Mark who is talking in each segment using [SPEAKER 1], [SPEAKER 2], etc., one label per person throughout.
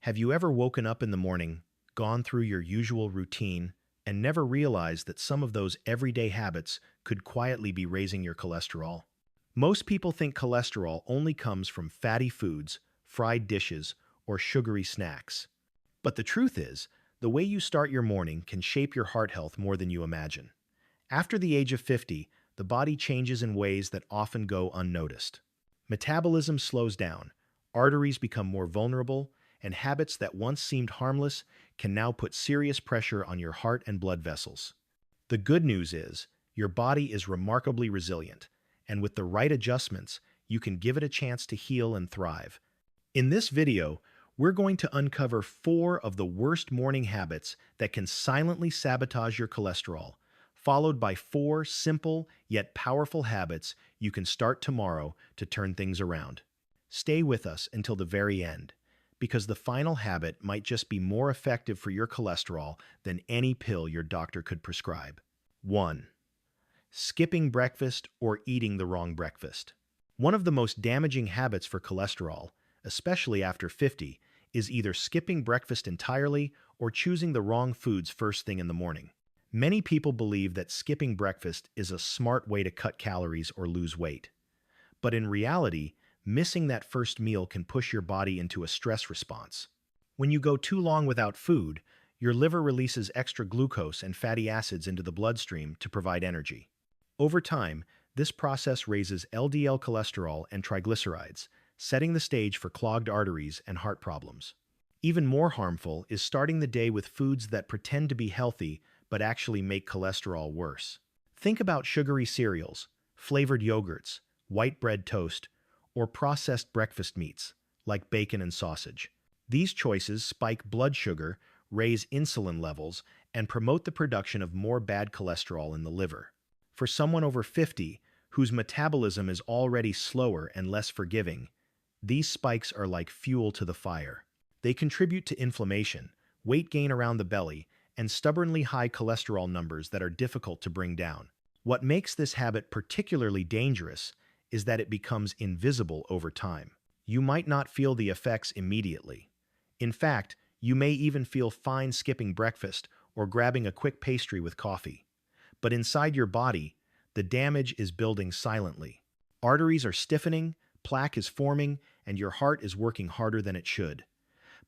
[SPEAKER 1] Have you ever woken up in the morning, gone through your usual routine, and never realized that some of those everyday habits could quietly be raising your cholesterol? Most people think cholesterol only comes from fatty foods, fried dishes, or sugary snacks. But the truth is, the way you start your morning can shape your heart health more than you imagine. After the age of 50, the body changes in ways that often go unnoticed. Metabolism slows down, arteries become more vulnerable, and habits that once seemed harmless can now put serious pressure on your heart and blood vessels. The good news is, your body is remarkably resilient, and with the right adjustments, you can give it a chance to heal and thrive. In this video, we're going to uncover 4 of the worst morning habits that can silently sabotage your cholesterol, followed by 4 simple yet powerful habits you can start tomorrow to turn things around. Stay with us until the very end, because the final habit might just be more effective for your cholesterol than any pill your doctor could prescribe. 1. Skipping breakfast or eating the wrong breakfast. One of the most damaging habits for cholesterol, especially after 50, is either skipping breakfast entirely or choosing the wrong foods first thing in the morning. Many people believe that skipping breakfast is a smart way to cut calories or lose weight. But in reality, missing that first meal can push your body into a stress response. When you go too long without food, your liver releases extra glucose and fatty acids into the bloodstream to provide energy. Over time, this process raises LDL cholesterol and triglycerides, setting the stage for clogged arteries and heart problems. Even more harmful is starting the day with foods that pretend to be healthy but actually make cholesterol worse. Think about sugary cereals, flavored yogurts, white bread toast, or processed breakfast meats, like bacon and sausage. These choices spike blood sugar, raise insulin levels, and promote the production of more bad cholesterol in the liver. For someone over 50, whose metabolism is already slower and less forgiving, these spikes are like fuel to the fire. They contribute to inflammation, weight gain around the belly, and stubbornly high cholesterol numbers that are difficult to bring down. What makes this habit particularly dangerous is that it becomes invisible over time. You might not feel the effects immediately. In fact, you may even feel fine skipping breakfast or grabbing a quick pastry with coffee. But inside your body, the damage is building silently. Arteries are stiffening, plaque is forming, and your heart is working harder than it should.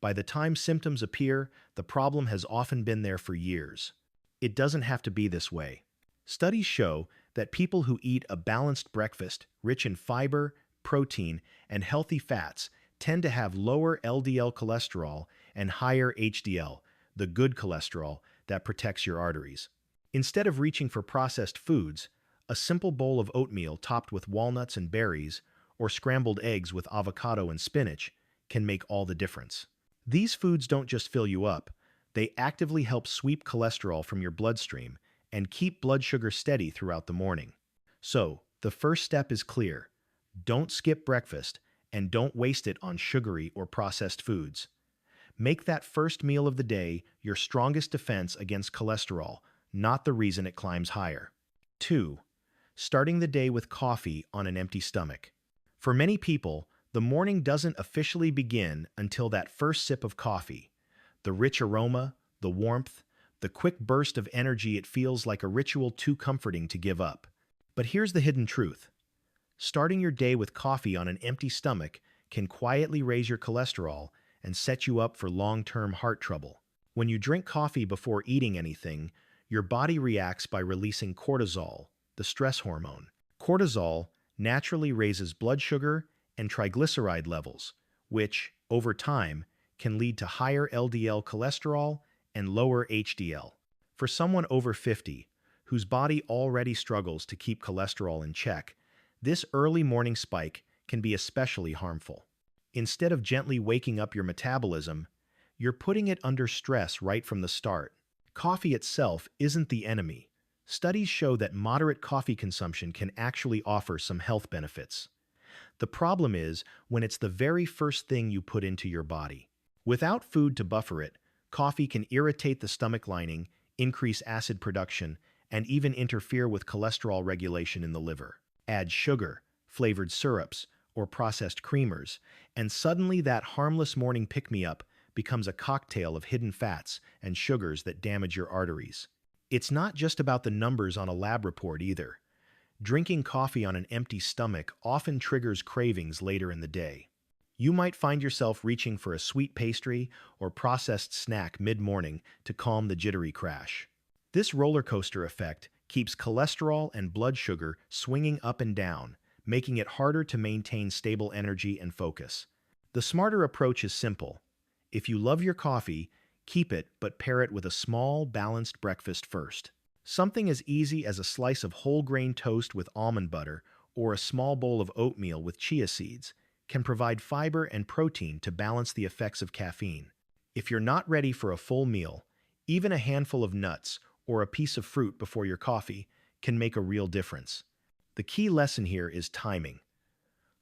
[SPEAKER 1] By the time symptoms appear, the problem has often been there for years. It doesn't have to be this way. Studies show that people who eat a balanced breakfast, rich in fiber, protein, and healthy fats, tend to have lower LDL cholesterol and higher HDL, the good cholesterol that protects your arteries. Instead of reaching for processed foods, a simple bowl of oatmeal topped with walnuts and berries, or scrambled eggs with avocado and spinach, can make all the difference. These foods don't just fill you up, they actively help sweep cholesterol from your bloodstream and keep blood sugar steady throughout the morning. So, the first step is clear. Don't skip breakfast, and don't waste it on sugary or processed foods. Make that first meal of the day your strongest defense against cholesterol, not the reason it climbs higher. 2. Starting the day with coffee on an empty stomach. For many people, the morning doesn't officially begin until that first sip of coffee. The rich aroma, the warmth, the quick burst of energy, it feels like a ritual too comforting to give up. But here's the hidden truth. Starting your day with coffee on an empty stomach can quietly raise your cholesterol and set you up for long-term heart trouble. When you drink coffee before eating anything, your body reacts by releasing cortisol, the stress hormone. Cortisol naturally raises blood sugar and triglyceride levels, which, over time, can lead to higher LDL cholesterol and lower HDL. For someone over 50, whose body already struggles to keep cholesterol in check, this early morning spike can be especially harmful. Instead of gently waking up your metabolism, you're putting it under stress right from the start. Coffee itself isn't the enemy. Studies show that moderate coffee consumption can actually offer some health benefits. The problem is when it's the very first thing you put into your body. Without food to buffer it, coffee can irritate the stomach lining, increase acid production, and even interfere with cholesterol regulation in the liver. Add sugar, flavored syrups, or processed creamers, and suddenly that harmless morning pick-me-up becomes a cocktail of hidden fats and sugars that damage your arteries. It's not just about the numbers on a lab report either. Drinking coffee on an empty stomach often triggers cravings later in the day. You might find yourself reaching for a sweet pastry or processed snack mid-morning to calm the jittery crash. This roller coaster effect keeps cholesterol and blood sugar swinging up and down, making it harder to maintain stable energy and focus. The smarter approach is simple. If you love your coffee, keep it but pair it with a small, balanced breakfast first. Something as easy as a slice of whole grain toast with almond butter or a small bowl of oatmeal with chia seeds can provide fiber and protein to balance the effects of caffeine. If you're not ready for a full meal, even a handful of nuts or a piece of fruit before your coffee can make a real difference. The key lesson here is timing.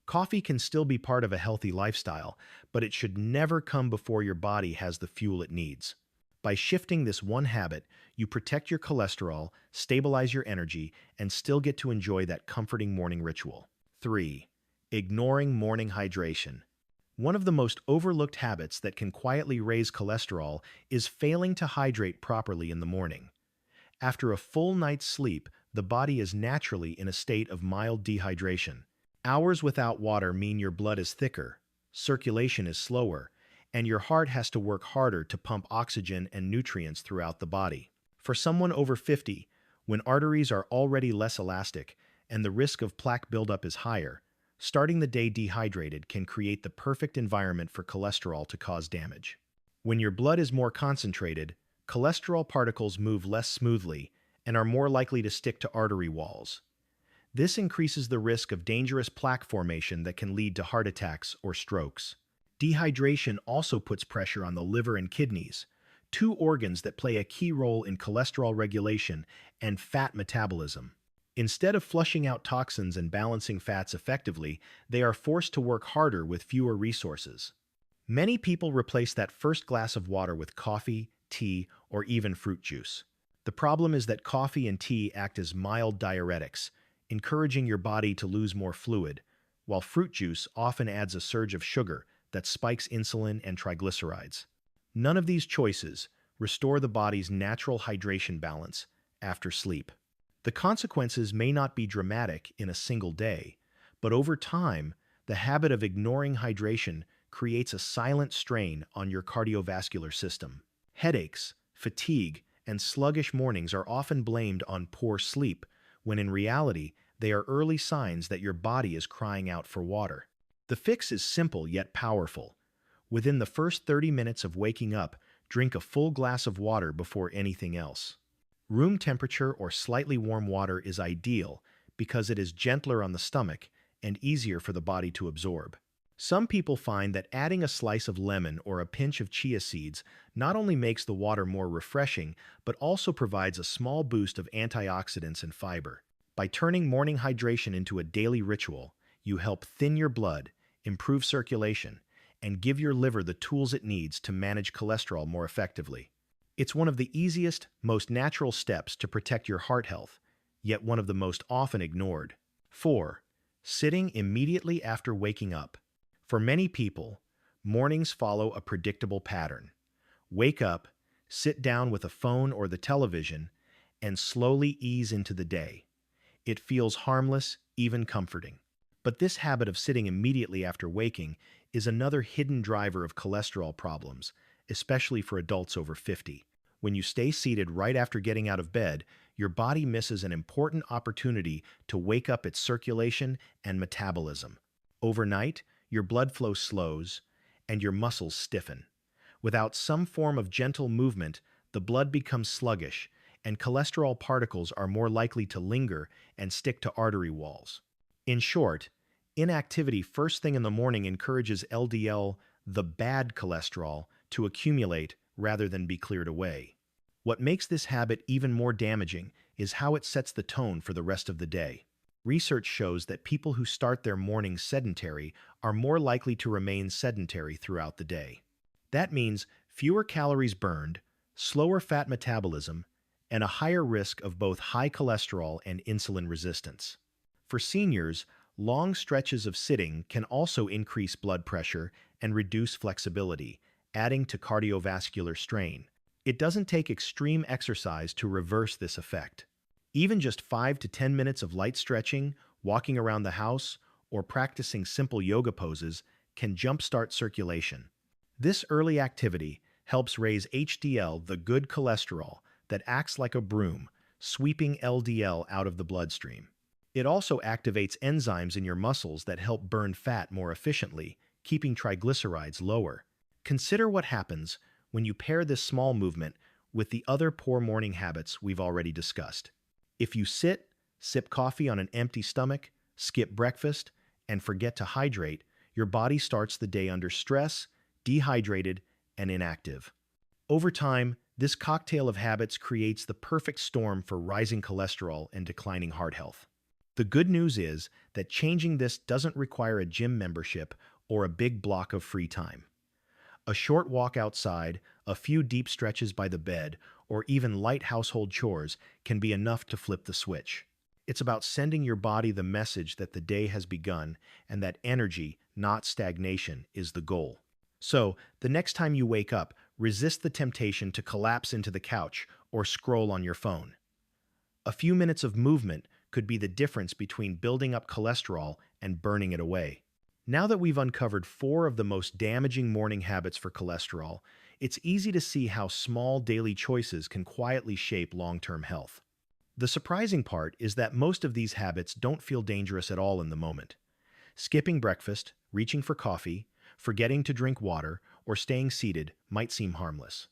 [SPEAKER 1] Coffee can still be part of a healthy lifestyle, but it should never come before your body has the fuel it needs. By shifting this one habit, you protect your cholesterol, stabilize your energy, and still get to enjoy that comforting morning ritual. 3. Ignoring morning hydration. One of the most overlooked habits that can quietly raise cholesterol is failing to hydrate properly in the morning. After a full night's sleep, the body is naturally in a state of mild dehydration. Hours without water mean your blood is thicker, circulation is slower, and your heart has to work harder to pump oxygen and nutrients throughout the body. For someone over 50, when arteries are already less elastic and the risk of plaque buildup is higher, starting the day dehydrated can create the perfect environment for cholesterol to cause damage. When your blood is more concentrated, cholesterol particles move less smoothly and are more likely to stick to artery walls. This increases the risk of dangerous plaque formation that can lead to heart attacks or strokes. Dehydration also puts pressure on the liver and kidneys, two organs that play a key role in cholesterol regulation and fat metabolism. Instead of flushing out toxins and balancing fats effectively, they are forced to work harder with fewer resources. Many people replace that first glass of water with coffee, tea, or even fruit juice. The problem is that coffee and tea act as mild diuretics, encouraging your body to lose more fluid, while fruit juice often adds a surge of sugar that spikes insulin and triglycerides. None of these choices restore the body's natural hydration balance after sleep. The consequences may not be dramatic in a single day, but over time, the habit of ignoring hydration creates a silent strain on your cardiovascular system. Headaches, fatigue, and sluggish mornings are often blamed on poor sleep, when in reality, they are early signs that your body is crying out for water. The fix is simple yet powerful. Within the first 30 minutes of waking up, drink a full glass of water before anything else. Room temperature or slightly warm water is ideal because it is gentler on the stomach and easier for the body to absorb. Some people find that adding a slice of lemon or a pinch of chia seeds not only makes the water more refreshing, but also provides a small boost of antioxidants and fiber. By turning morning hydration into a daily ritual, you help thin your blood, improve circulation, and give your liver the tools it needs to manage cholesterol more effectively. It's one of the easiest, most natural steps to protect your heart health, yet one of the most often ignored. 4. Sitting immediately after waking up. For many people, mornings follow a predictable pattern. Wake up, sit down with a phone or the television, and slowly ease into the day. It feels harmless, even comforting. But this habit of sitting immediately after waking is another hidden driver of cholesterol problems, especially for adults over 50. When you stay seated right after getting out of bed, your body misses an important opportunity to wake up its circulation and metabolism. Overnight, your blood flow slows and your muscles stiffen. Without some form of gentle movement, the blood becomes sluggish, and cholesterol particles are more likely to linger and stick to artery walls. In short, inactivity first thing in the morning encourages LDL, the bad cholesterol, to accumulate rather than be cleared away. What makes this habit even more damaging is how it sets the tone for the rest of the day. Research shows that people who start their mornings sedentary are more likely to remain sedentary throughout the day. That means fewer calories burned, slower fat metabolism, and a higher risk of both high cholesterol and insulin resistance. For seniors, long stretches of sitting can also increase blood pressure and reduce flexibility, adding to cardiovascular strain. It doesn't take extreme exercise to reverse this effect. Even just 5 to 10 minutes of light stretching, walking around the house, or practicing simple yoga poses can jumpstart circulation. This early activity helps raise HDL, the good cholesterol that acts like a broom, sweeping LDL out of the bloodstream. It also activates enzymes in your muscles that help burn fat more efficiently, keeping triglycerides lower. Consider what happens when you pair this small movement with the other poor morning habits we've already discussed. If you sip coffee on an empty stomach, skip breakfast, and forget to hydrate, your body starts the day under stress, dehydrated, and inactive. Over time, this cocktail of habits creates the perfect storm for rising cholesterol and declining heart health. The good news is that changing this doesn't require a gym membership or a big block of free time. A short walk outside, a few deep stretches by the bed, or even light household chores can be enough to flip the switch. It's about sending your body the message that the day has begun and that energy, not stagnation, is the goal. So, the next time you wake up, resist the temptation to collapse into the couch or scroll on your phone. A few minutes of movement could be the difference between building up cholesterol and burning it away. Now that we've uncovered 4 of the most damaging morning habits for cholesterol, it's easy to see how small daily choices can quietly shape long-term health. The surprising part is that most of these habits don't feel dangerous at all in the moment. Skipping breakfast, reaching for coffee, forgetting to drink water, or staying seated might seem harmless.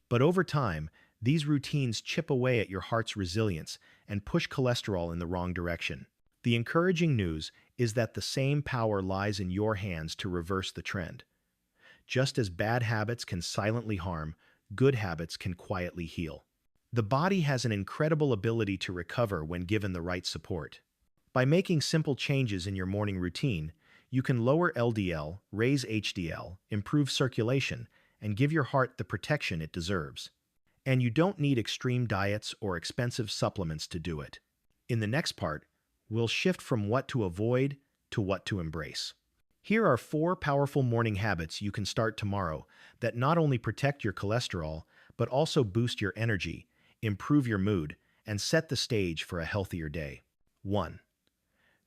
[SPEAKER 1] But over time, these routines chip away at your heart's resilience and push cholesterol in the wrong direction. The encouraging news is that the same power lies in your hands to reverse the trend. Just as bad habits can silently harm, good habits can quietly heal. The body has an incredible ability to recover when given the right support. By making simple changes in your morning routine, you can lower LDL, raise HDL, improve circulation, and give your heart the protection it deserves. And you don't need extreme diets or expensive supplements to do it. In the next part, we'll shift from what to avoid to what to embrace. Here are 4 powerful morning habits you can start tomorrow that not only protect your cholesterol, but also boost your energy, improve your mood, and set the stage for a healthier day. 1.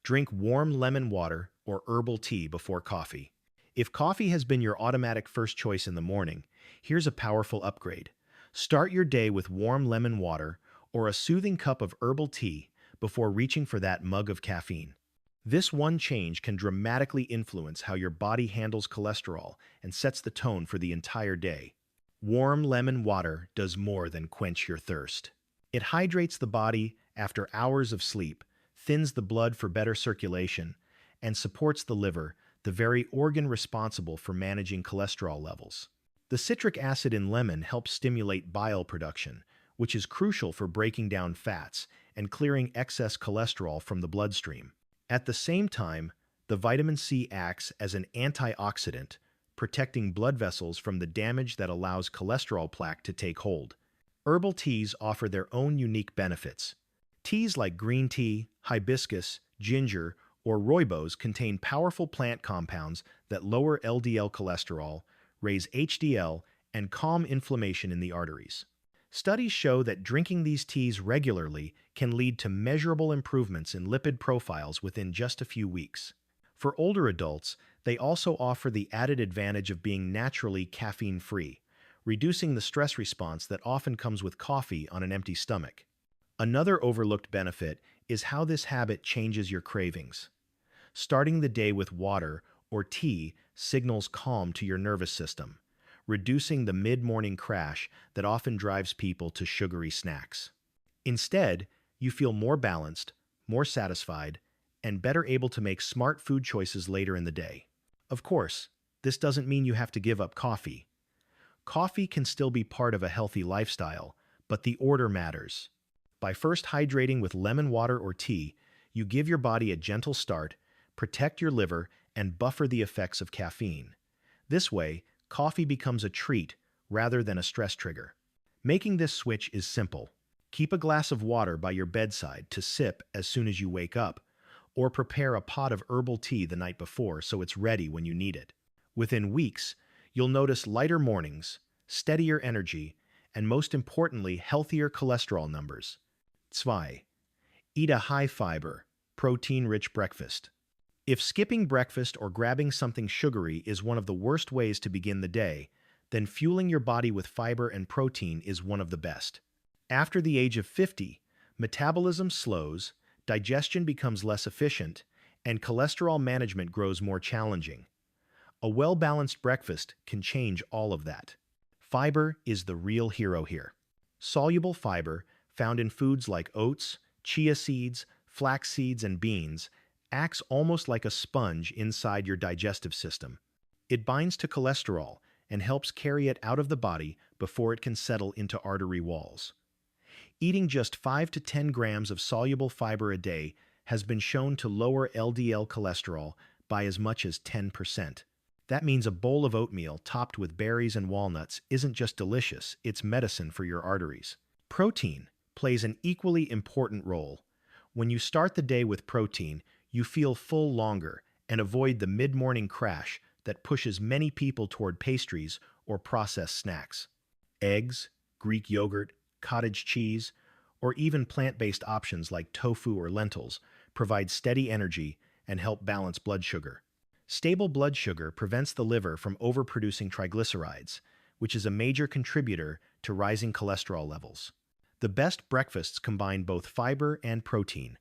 [SPEAKER 1] Drink warm lemon water or herbal tea before coffee. If coffee has been your automatic first choice in the morning, here's a powerful upgrade. Start your day with warm lemon water or a soothing cup of herbal tea before reaching for that mug of caffeine. This one change can dramatically influence how your body handles cholesterol and sets the tone for the entire day. Warm lemon water does more than quench your thirst. It hydrates the body after hours of sleep, thins the blood for better circulation, and supports the liver, the very organ responsible for managing cholesterol levels. The citric acid in lemon helps stimulate bile production, which is crucial for breaking down fats and clearing excess cholesterol from the bloodstream. At the same time, the vitamin C acts as an antioxidant, protecting blood vessels from the damage that allows cholesterol plaque to take hold. Herbal teas offer their own unique benefits. Teas like green tea, hibiscus, ginger, or rooibos contain powerful plant compounds that lower LDL cholesterol, raise HDL, and calm inflammation in the arteries. Studies show that drinking these teas regularly can lead to measurable improvements in lipid profiles within just a few weeks. For older adults, they also offer the added advantage of being naturally caffeine-free, reducing the stress response that often comes with coffee on an empty stomach. Another overlooked benefit is how this habit changes your cravings. Starting the day with water or tea signals calm to your nervous system, reducing the mid-morning crash that often drives people to sugary snacks. Instead, you feel more balanced, more satisfied, and better able to make smart food choices later in the day. Of course, this doesn't mean you have to give up coffee. Coffee can still be part of a healthy lifestyle, but the order matters. By first hydrating with lemon water or tea, you give your body a gentle start, protect your liver, and buffer the effects of caffeine. This way, coffee becomes a treat rather than a stress trigger. Making this switch is simple. Keep a glass of water by your bedside to sip as soon as you wake up, or prepare a pot of herbal tea the night before so it's ready when you need it. Within weeks, You'll notice lighter mornings, steadier energy, and most importantly, healthier cholesterol numbers. 2. Eat a high-fiber, protein-rich breakfast. If skipping breakfast or grabbing something sugary is one of the worst ways to begin the day, then fueling your body with fiber and protein is one of the best. After the age of 50, metabolism slows, digestion becomes less efficient, and cholesterol management grows more challenging. A well-balanced breakfast can change all of that. Fiber is the real hero here. Soluble fiber, found in foods like oats, chia seeds, flax seeds, and beans, acts almost like a sponge inside your digestive system. It binds to cholesterol and helps carry it out of the body before it can settle into artery walls. Eating just 5 to 10 grams of soluble fiber a day has been shown to lower LDL cholesterol by as much as 10%. That means a bowl of oatmeal topped with berries and walnuts isn't just delicious, it's medicine for your arteries. Protein plays an equally important role. When you start the day with protein, you feel full longer and avoid the mid-morning crash that pushes many people toward pastries or processed snacks. Eggs, Greek yogurt, cottage cheese, or even plant-based options like tofu or lentils provide steady energy and help balance blood sugar. Stable blood sugar prevents the liver from overproducing triglycerides, which is a major contributor to rising cholesterol levels. The best breakfasts combine both fiber and protein.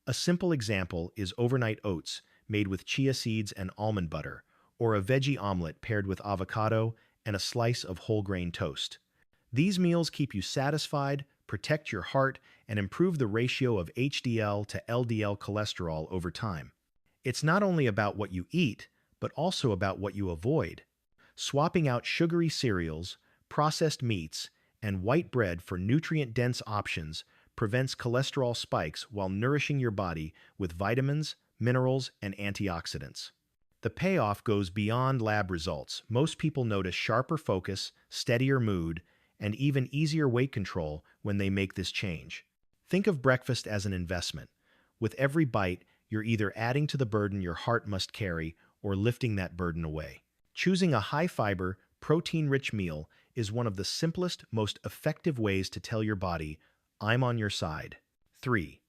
[SPEAKER 1] A simple example is overnight oats made with chia seeds and almond butter, or a veggie omelet paired with avocado and a slice of whole grain toast. These meals keep you satisfied, protect your heart, and improve the ratio of HDL to LDL cholesterol over time. It's not only about what you eat, but also about what you avoid. Swapping out sugary cereals, processed meats, and white bread for nutrient-dense options prevents cholesterol spikes while nourishing your body with vitamins, minerals, and antioxidants. The payoff goes beyond lab results. Most people notice sharper focus, steadier mood, and even easier weight control when they make this change. Think of breakfast as an investment. With every bite, you're either adding to the burden your heart must carry or lifting that burden away. Choosing a high-fiber, protein-rich meal is one of the simplest, most effective ways to tell your body, I'm on your side. 3.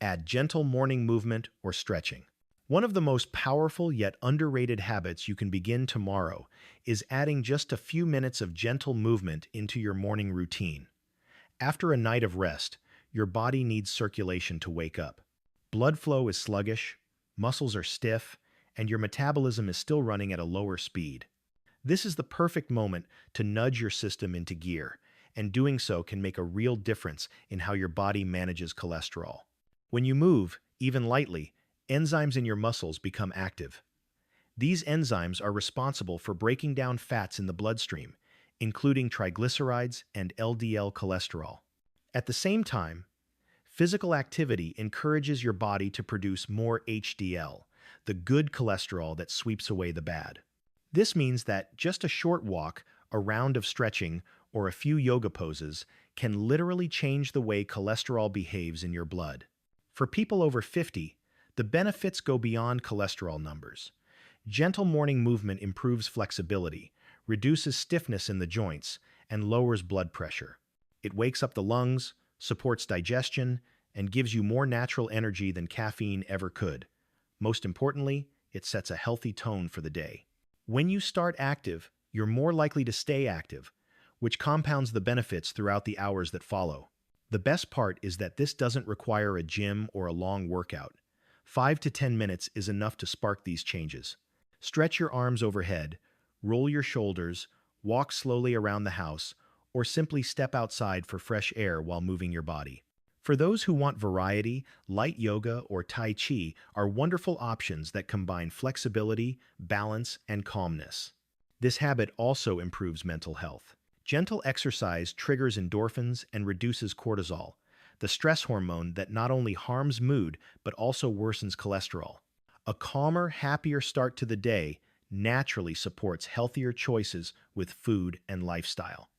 [SPEAKER 1] Add gentle morning movement or stretching. One of the most powerful yet underrated habits you can begin tomorrow is adding just a few minutes of gentle movement into your morning routine. After a night of rest, your body needs circulation to wake up. Blood flow is sluggish, muscles are stiff, and your metabolism is still running at a lower speed. This is the perfect moment to nudge your system into gear, and doing so can make a real difference in how your body manages cholesterol. When you move, even lightly, enzymes in your muscles become active. These enzymes are responsible for breaking down fats in the bloodstream, including triglycerides and LDL cholesterol. At the same time, physical activity encourages your body to produce more HDL, the good cholesterol that sweeps away the bad. This means that just a short walk, a round of stretching, or a few yoga poses can literally change the way cholesterol behaves in your blood. For people over 50, the benefits go beyond cholesterol numbers. Gentle morning movement improves flexibility, reduces stiffness in the joints, and lowers blood pressure. It wakes up the lungs, supports digestion, and gives you more natural energy than caffeine ever could. Most importantly, it sets a healthy tone for the day. When you start active, you're more likely to stay active, which compounds the benefits throughout the hours that follow. The best part is that this doesn't require a gym or a long workout. 5 to 10 minutes is enough to spark these changes. Stretch your arms overhead, roll your shoulders, walk slowly around the house, or simply step outside for fresh air while moving your body. For those who want variety, light yoga or Tai Chi are wonderful options that combine flexibility, balance, and calmness. This habit also improves mental health. Gentle exercise triggers endorphins and reduces cortisol, the stress hormone that not only harms mood but also worsens cholesterol. A calmer, happier start to the day naturally supports healthier choices with food and lifestyle.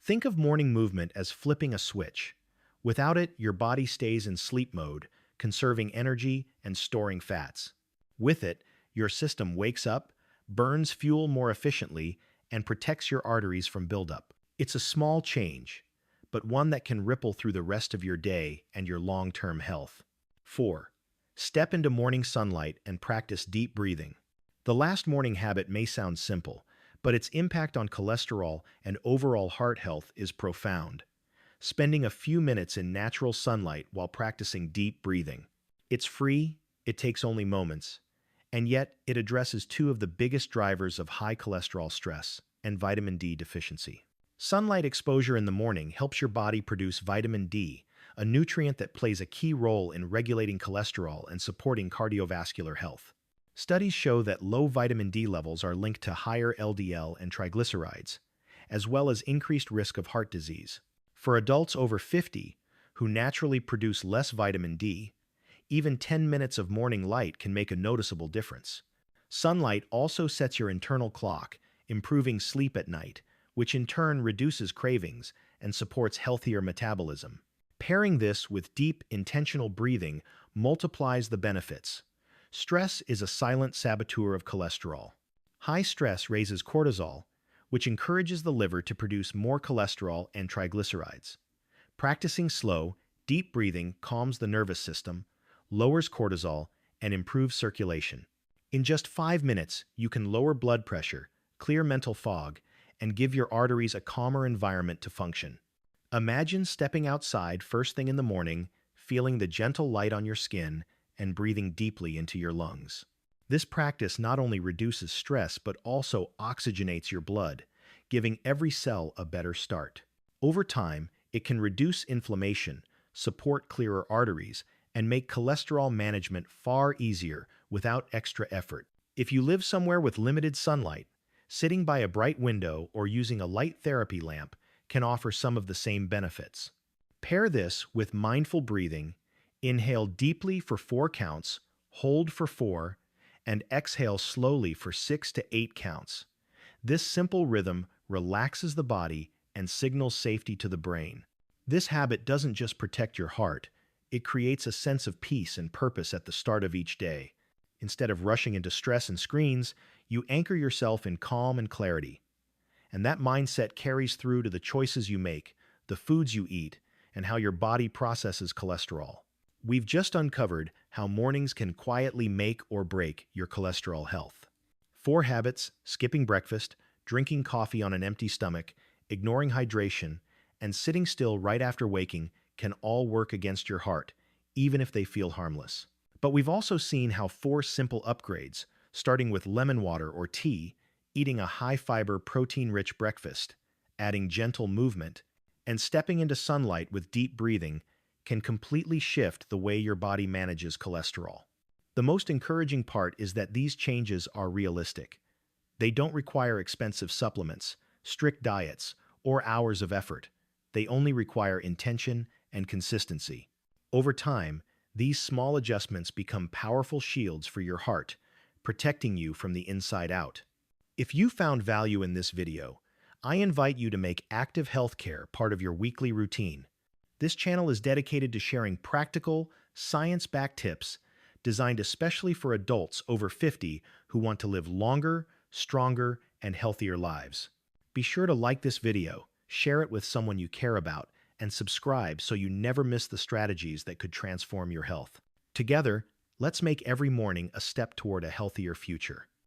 [SPEAKER 1] Think of morning movement as flipping a switch. Without it, your body stays in sleep mode, conserving energy and storing fats. With it, your system wakes up, burns fuel more efficiently, and protects your arteries from buildup. It's a small change, but one that can ripple through the rest of your day and your long-term health. 4. Step into morning sunlight and practice deep breathing. The last morning habit may sound simple, but its impact on cholesterol and overall heart health is profound. Spending a few minutes in natural sunlight while practicing deep breathing. It's free, it takes only moments, and yet it addresses two of the biggest drivers of high cholesterol stress and vitamin D deficiency. Sunlight exposure in the morning helps your body produce vitamin D, a nutrient that plays a key role in regulating cholesterol and supporting cardiovascular health. Studies show that low vitamin D levels are linked to higher LDL and triglycerides, as well as increased risk of heart disease. For adults over 50, who naturally produce less vitamin D, even 10 minutes of morning light can make a noticeable difference. Sunlight also sets your internal clock, improving sleep at night, which in turn reduces cravings and supports healthier metabolism. Pairing this with deep, intentional breathing multiplies the benefits. Stress is a silent saboteur of cholesterol. High stress raises cortisol, which encourages the liver to produce more cholesterol and triglycerides. Practicing slow, deep breathing calms the nervous system, lowers cortisol, and improves circulation. In just 5 minutes, you can lower blood pressure, clear mental fog, and give your arteries a calmer environment to function. Imagine stepping outside first thing in the morning, feeling the gentle light on your skin, and breathing deeply into your lungs. This practice not only reduces stress but also oxygenates your blood, giving every cell a better start. Over time, it can reduce inflammation, support clearer arteries, and make cholesterol management far easier without extra effort. If you live somewhere with limited sunlight, sitting by a bright window or using a light therapy lamp can offer some of the same benefits. Pair this with mindful breathing. Inhale deeply for 4 counts, hold for 4, and exhale slowly for 6 to 8 counts. This simple rhythm relaxes the body and signals safety to the brain. This habit doesn't just protect your heart, it creates a sense of peace and purpose at the start of each day. Instead of rushing into stress and screens, you anchor yourself in calm and clarity. And that mindset carries through to the choices you make, the foods you eat, and how your body processes cholesterol. We've just uncovered how mornings can quietly make or break your cholesterol health. 4 habits: skipping breakfast, drinking coffee on an empty stomach, ignoring hydration, and sitting still right after waking can all work against your heart, even if they feel harmless. But we've also seen how 4 simple upgrades, starting with lemon water or tea, eating a high-fiber, protein-rich breakfast, adding gentle movement, and stepping into sunlight with deep breathing, can completely shift the way your body manages cholesterol. The most encouraging part is that these changes are realistic. They don't require expensive supplements, strict diets, or hours of effort. They only require intention and consistency. Over time, these small adjustments become powerful shields for your heart, protecting you from the inside out. If you found value in this video, I invite you to make active healthcare part of your weekly routine. This channel is dedicated to sharing practical, science-backed tips designed especially for adults over 50 who want to live longer, stronger, and healthier lives. Be sure to like this video, share it with someone you care about, and subscribe so you never miss the strategies that could transform your health. Together, let's make every morning a step toward a healthier future.